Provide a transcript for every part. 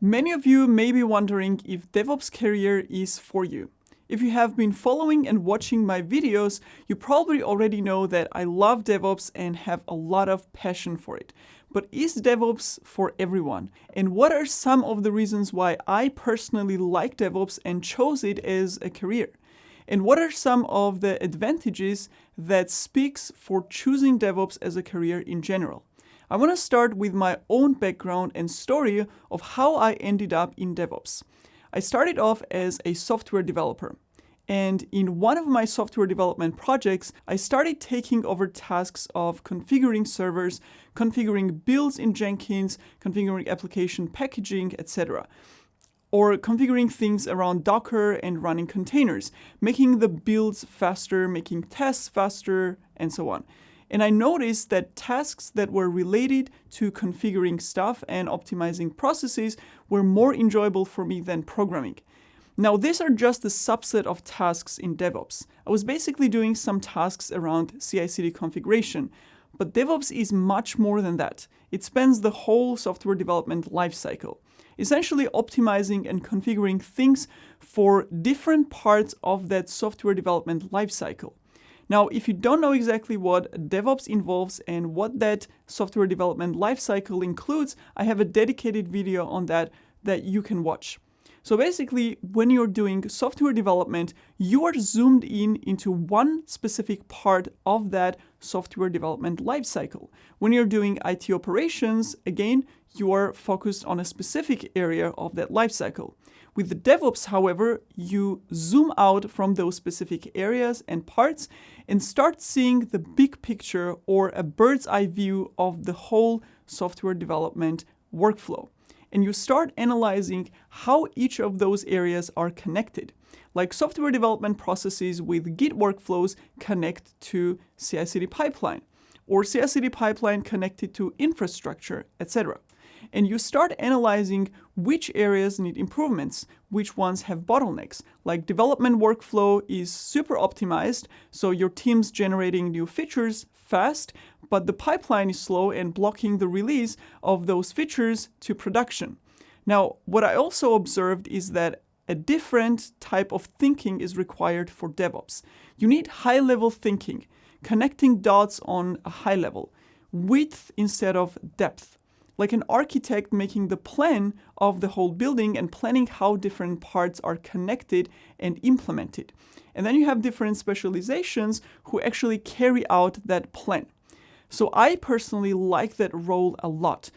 Many of you may be wondering if DevOps career is for you. If you have been following and watching my videos, you probably already know that I love DevOps and have a lot of passion for it. But is DevOps for everyone? And what are some of the reasons why I personally like DevOps and chose it as a career? And what are some of the advantages that speaks for choosing DevOps as a career in general? I want to start with my own background and story of how I ended up in DevOps. I started off as a software developer. And in one of my software development projects, I started taking over tasks of configuring servers, configuring builds in Jenkins, configuring application packaging, etc. Or configuring things around Docker and running containers, making the builds faster, making tests faster, and so on. And I noticed that tasks that were related to configuring stuff and optimizing processes were more enjoyable for me than programming. Now, these are just a subset of tasks in DevOps. I was basically doing some tasks around CI/CD configuration, but DevOps is much more than that. It spans the whole software development lifecycle, essentially optimizing and configuring things for different parts of that software development lifecycle. Now, if you don't know exactly what DevOps involves and what that software development lifecycle includes, I have a dedicated video on that you can watch. So basically, when you're doing software development, you are zoomed in into one specific part of that software development lifecycle. When you're doing IT operations, again, you are focused on a specific area of that lifecycle. With the DevOps, however, you zoom out from those specific areas and parts and start seeing the big picture or a bird's eye view of the whole software development workflow. And you start analyzing how each of those areas are connected. Like software development processes with Git workflows connect to CI/CD pipeline, or CI/CD pipeline connected to infrastructure, etc. And you start analyzing which areas need improvements, which ones have bottlenecks. Like development workflow is super optimized, so your team's generating new features fast, but the pipeline is slow and blocking the release of those features to production. Now, what I also observed is that a different type of thinking is required for DevOps. You need high-level thinking, connecting dots on a high level, width instead of depth. Like an architect making the plan of the whole building and planning how different parts are connected and implemented. And then you have different specializations who actually carry out that plan. So I personally like that role a lot.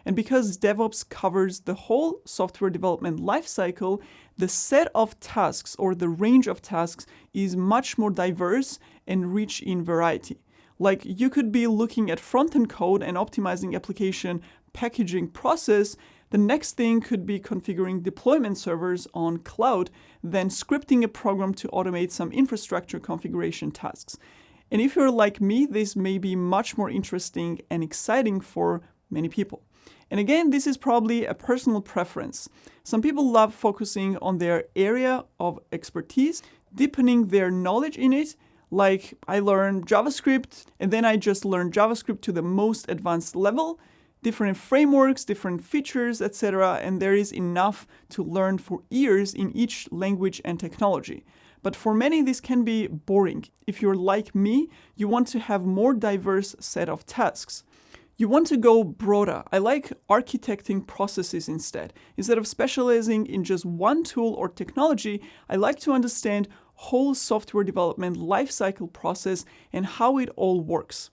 And because DevOps covers the whole software development lifecycle, the set of tasks or the range of tasks is much more diverse and rich in variety. Like you could be looking at front-end code and optimizing application packaging process. The next thing could be configuring deployment servers on cloud, then scripting a program to automate some infrastructure configuration tasks. And if you're like me, this may be much more interesting and exciting for many people. And again, this is probably a personal preference. Some people love focusing on their area of expertise, deepening their knowledge in it. Like I learned JavaScript and then I just learned JavaScript to the most advanced level, different frameworks, different features, etc. And there is enough to learn for years in each language and technology. But for many, this can be boring. If you're like me, you want to have more diverse set of tasks. You want to go broader. I like architecting processes instead. Instead of specializing in just one tool or technology, I like to understand whole software development lifecycle process and how it all works.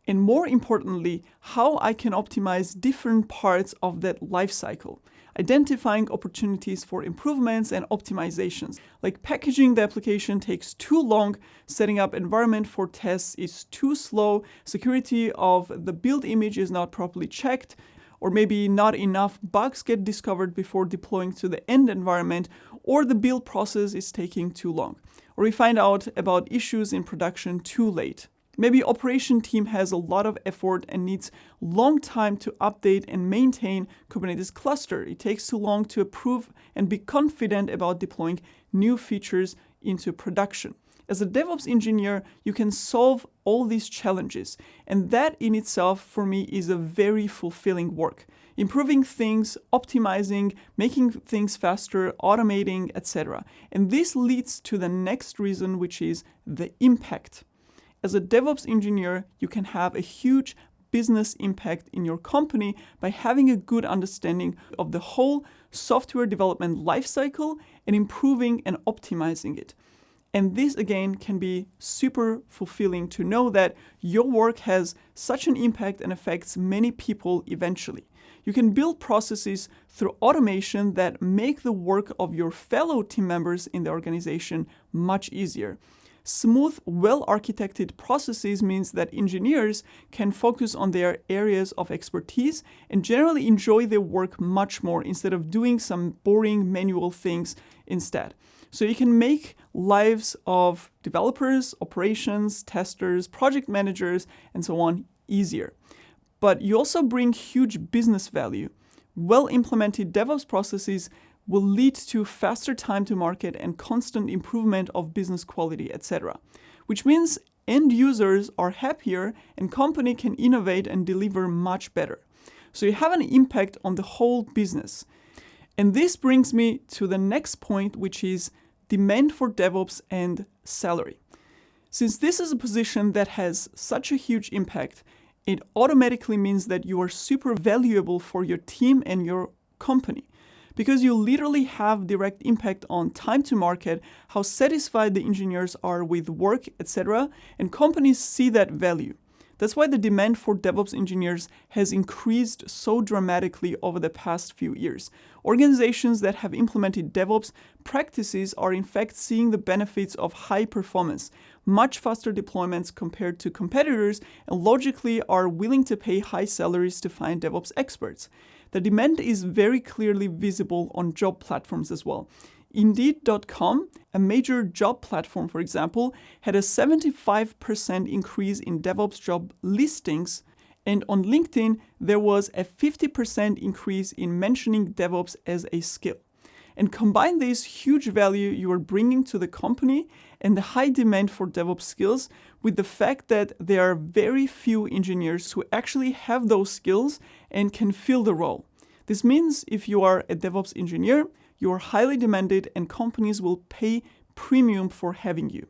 And more importantly, how I can optimize different parts of that lifecycle, identifying opportunities for improvements and optimizations. Like packaging the application takes too long, setting up environment for tests is too slow, security of the build image is not properly checked, or maybe not enough bugs get discovered before deploying to the end environment, or the build process is taking too long, or we find out about issues in production too late. Maybe operation team has a lot of effort and needs long time to update and maintain Kubernetes cluster. It takes too long to approve and be confident about deploying new features into production. As a DevOps engineer, you can solve all these challenges, and that in itself for me is a very fulfilling work. Improving things, optimizing, making things faster, automating, etc. And this leads to the next reason, which is the impact. As a DevOps engineer, you can have a huge business impact in your company by having a good understanding of the whole software development lifecycle and improving and optimizing it. And this again can be super fulfilling to know that your work has such an impact and affects many people eventually. You can build processes through automation that make the work of your fellow team members in the organization much easier. Smooth, well-architected processes means that engineers can focus on their areas of expertise and generally enjoy their work much more instead of doing some boring manual things instead. So you can make lives of developers, operations, testers, project managers, and so on easier. But you also bring huge business value. Well-implemented DevOps processes will lead to faster time to market and constant improvement of business quality, etc. Which means end users are happier and company can innovate and deliver much better. So you have an impact on the whole business. And this brings me to the next point, which is demand for DevOps and salary. Since this is a position that has such a huge impact, it automatically means that you are super valuable for your team and your company, because you literally have direct impact on time to market, how satisfied the engineers are with work, etc., and companies see that value. That's why the demand for DevOps engineers has increased so dramatically over the past few years. Organizations that have implemented DevOps practices are in fact seeing the benefits of high performance, much faster deployments compared to competitors, and logically are willing to pay high salaries to find DevOps experts. The demand is very clearly visible on job platforms as well. Indeed.com, a major job platform, for example, had a 75% increase in DevOps job listings, and on LinkedIn, there was a 50% increase in mentioning DevOps as a skill. And combine this huge value you are bringing to the company and the high demand for DevOps skills with the fact that there are very few engineers who actually have those skills and can fill the role. This means if you are a DevOps engineer, you are highly demanded and companies will pay premium for having you.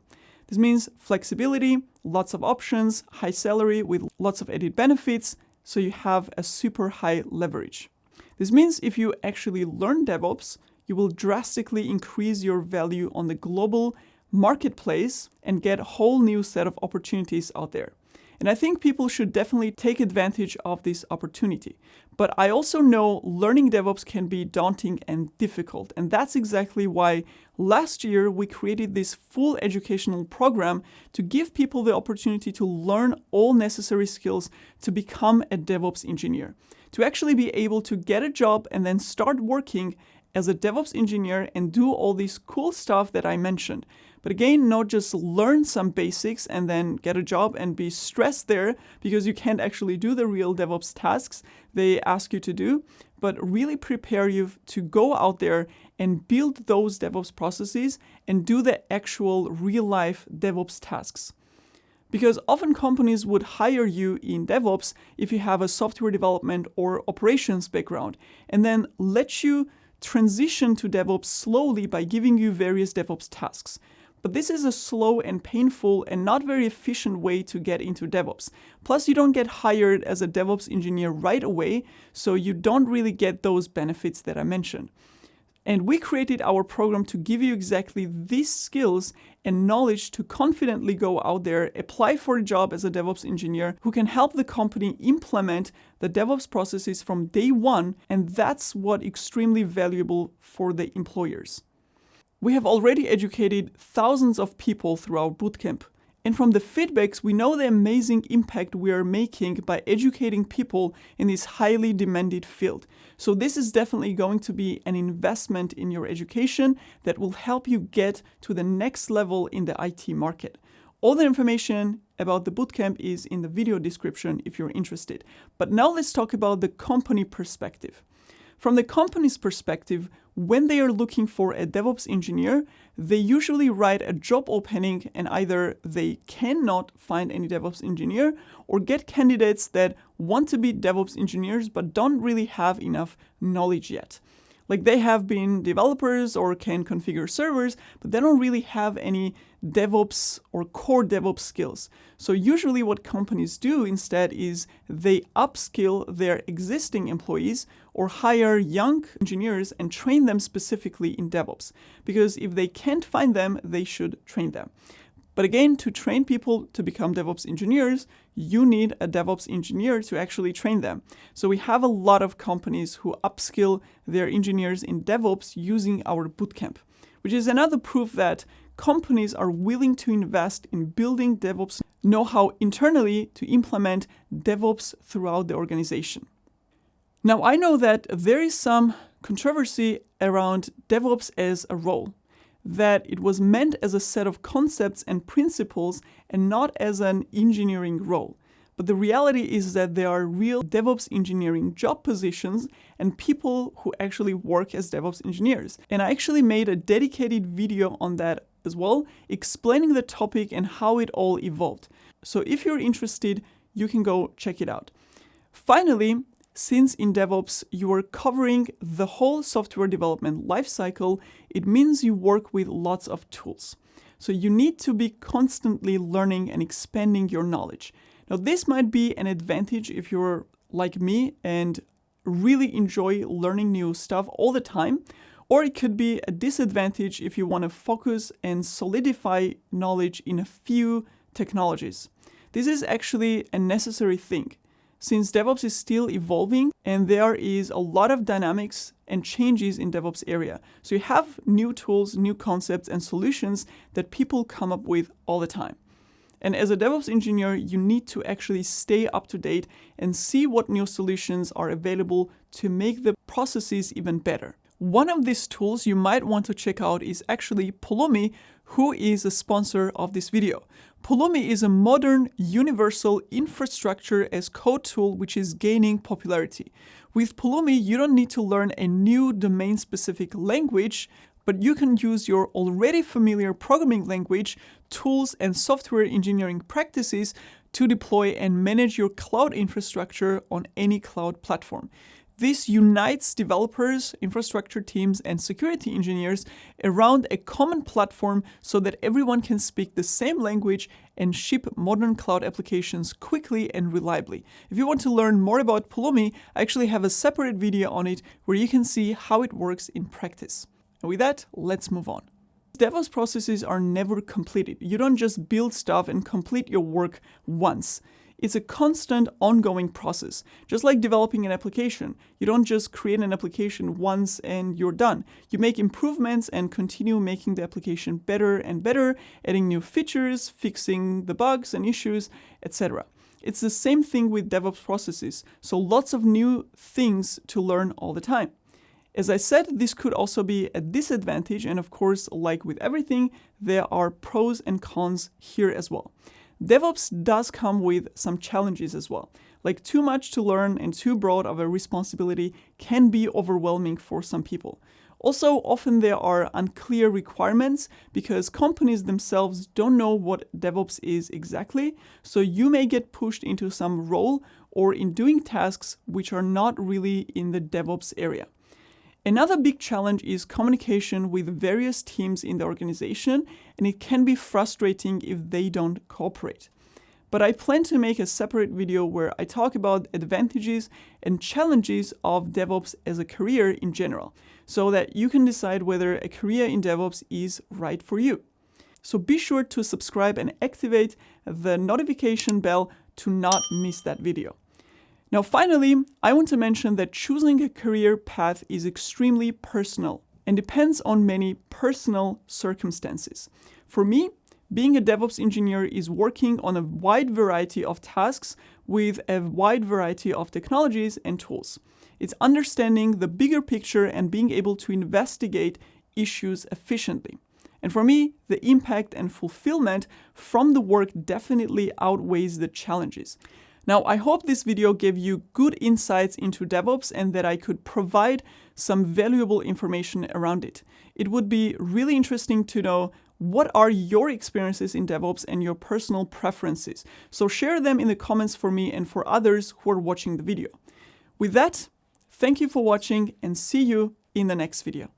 This means flexibility, lots of options, high salary with lots of added benefits, so you have a super high leverage. This means if you actually learn DevOps, you will drastically increase your value on the global marketplace and get a whole new set of opportunities out there. And I think people should definitely take advantage of this opportunity. But I also know learning DevOps can be daunting and difficult. And that's exactly why last year we created this full educational program to give people the opportunity to learn all necessary skills to become a DevOps engineer, to actually be able to get a job and then start working as a DevOps engineer and do all this cool stuff that I mentioned. But again, not just learn some basics and then get a job and be stressed there because you can't actually do the real DevOps tasks they ask you to do, but really prepare you to go out there and build those DevOps processes and do the actual real-life DevOps tasks. Because often companies would hire you in DevOps if you have a software development or operations background, and then let you transition to DevOps slowly by giving you various DevOps tasks. But this is a slow and painful and not very efficient way to get into DevOps. Plus, you don't get hired as a DevOps engineer right away, so you don't really get those benefits that I mentioned. And we created our program to give you exactly these skills and knowledge to confidently go out there, apply for a job as a DevOps engineer who can help the company implement the DevOps processes from day one, and that's what extremely valuable for the employers. We have already educated thousands of people through our bootcamp. And from the feedbacks, we know the amazing impact we are making by educating people in this highly demanded field. So this is definitely going to be an investment in your education that will help you get to the next level in the IT market. All the information about the bootcamp is in the video description if you're interested. But now let's talk about the company perspective. From the company's perspective, when they are looking for a DevOps engineer, they usually write a job opening and either they cannot find any DevOps engineer or get candidates that want to be DevOps engineers but don't really have enough knowledge yet. Like they have been developers or can configure servers, but they don't really have any DevOps or core DevOps skills. So usually what companies do instead is they upskill their existing employees or hire young engineers and train them specifically in DevOps. Because if they can't find them, they should train them. But again, to train people to become DevOps engineers, you need a DevOps engineer to actually train them. So we have a lot of companies who upskill their engineers in DevOps using our bootcamp, which is another proof that companies are willing to invest in building DevOps know-how internally to implement DevOps throughout the organization. Now, I know that there is some controversy around DevOps as a role, that it was meant as a set of concepts and principles and not as an engineering role. But the reality is that there are real DevOps engineering job positions and people who actually work as DevOps engineers. And I actually made a dedicated video on that as well, explaining the topic and how it all evolved. So if you're interested, you can go check it out. Finally, since in DevOps you are covering the whole software development lifecycle, it means you work with lots of tools. So you need to be constantly learning and expanding your knowledge. Now, this might be an advantage if you're like me and really enjoy learning new stuff all the time, or it could be a disadvantage if you want to focus and solidify knowledge in a few technologies. This is actually a necessary thing, since DevOps is still evolving and there is a lot of dynamics and changes in DevOps area. So you have new tools, new concepts and solutions that people come up with all the time. And as a DevOps engineer, you need to actually stay up to date and see what new solutions are available to make the processes even better. One of these tools you might want to check out is actually Pulumi, who is a sponsor of this video. Pulumi is a modern universal infrastructure as code tool which is gaining popularity. With Pulumi, you don't need to learn a new domain-specific language, but you can use your already familiar programming language, tools, and software engineering practices to deploy and manage your cloud infrastructure on any cloud platform. This unites developers, infrastructure teams, and security engineers around a common platform so that everyone can speak the same language and ship modern cloud applications quickly and reliably. If you want to learn more about Pulumi, I actually have a separate video on it where you can see how it works in practice. And with that, let's move on. DevOps processes are never completed. You don't just build stuff and complete your work once. It's a constant, ongoing process. Just like developing an application, you don't just create an application once and you're done. You make improvements and continue making the application better and better, adding new features, fixing the bugs and issues, etc. It's the same thing with DevOps processes, so lots of new things to learn all the time. As I said, this could also be a disadvantage, and of course, like with everything, there are pros and cons here as well. DevOps does come with some challenges as well. Like too much to learn and too broad of a responsibility can be overwhelming for some people. Also, often there are unclear requirements because companies themselves don't know what DevOps is exactly, so you may get pushed into some role or in doing tasks which are not really in the DevOps area. Another big challenge is communication with various teams in the organization, and it can be frustrating if they don't cooperate. But I plan to make a separate video where I talk about advantages and challenges of DevOps as a career in general, so that you can decide whether a career in DevOps is right for you. So be sure to subscribe and activate the notification bell to not miss that video. Now, finally, I want to mention that choosing a career path is extremely personal and depends on many personal circumstances. For me, being a DevOps engineer is working on a wide variety of tasks with a wide variety of technologies and tools. It's understanding the bigger picture and being able to investigate issues efficiently. And for me, the impact and fulfillment from the work definitely outweighs the challenges. Now, I hope this video gave you good insights into DevOps and that I could provide some valuable information around it. It would be really interesting to know what are your experiences in DevOps and your personal preferences. So share them in the comments for me and for others who are watching the video. With that, thank you for watching and see you in the next video.